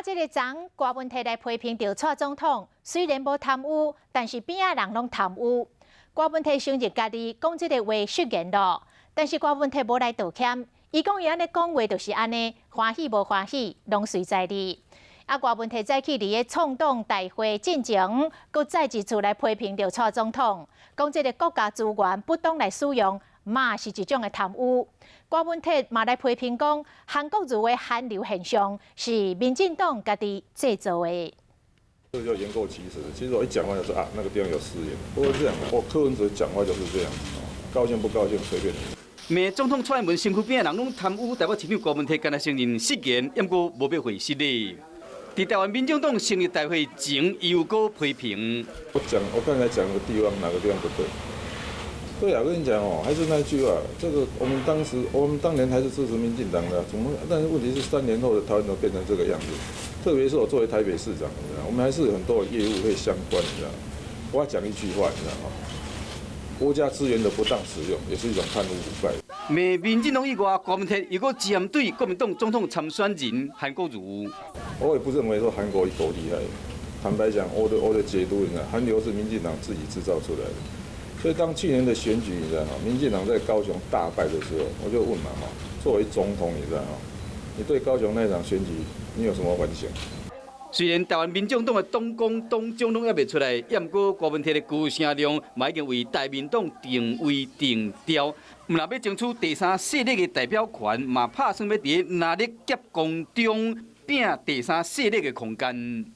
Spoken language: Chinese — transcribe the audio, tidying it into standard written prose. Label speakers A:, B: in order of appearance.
A: 这个昨郭文摕来批评赵蔡总统，虽然无贪污，但是边仔人拢贪污。郭文摕承认家己讲这个话失言咯，但是郭文摕无来道歉，伊讲伊安尼讲话就是安尼，欢喜无欢喜，拢随在你。郭文摕再去伫个创党大会进前，佮再一次来批评赵蔡总统，讲这个国家资源不当来使用，嘛是一种的贪污。郭文摕嘛来批评讲，韩国瑜的韩流现象是民进党家己制造的。
B: 这个叫言过其实。其实我一讲话就说那个地方有失言。不过这样，柯文哲讲话就是这样，高兴不高兴随便。
C: 骂总统蔡英文身躯边的人拢贪污，台北市长郭文摕敢若承认失言，不过无要回失礼。在台湾民众党成立大会前，伊有个批评。
B: 我刚才讲的地方哪个地方不对？对啊，我跟你讲还是那句话，这个我们当年还是支持民进党的，但是问题是3年后的台湾都变成这个样子。特别是我作为台北市长，你知道，我们还是有很多业务会相关，你知道。我要讲一句话，你知道吗？国家资源的不当使用，也是一种贪污腐败。
C: 骂民进党以外，郭文摕又个针对国民党总统参选人韩国瑜。
B: 我也不认为说韩国多厉害，坦白讲，我的解读，你知道，韩流是民进党自己制造出来的。所以当去年的选举，你知道吗？民进党在高雄大败的时候，我就问嘛，作为总统，你知道吗？你对高雄那场选举，你有什么反省？
C: 虽然台湾民众党的党工党奖拢还未出来，不过郭文摕的歌声量嘛已经为台民党定位定调。若要争取第三势力的代表权，嘛打算要伫哪力结共中拼第三势力的空间。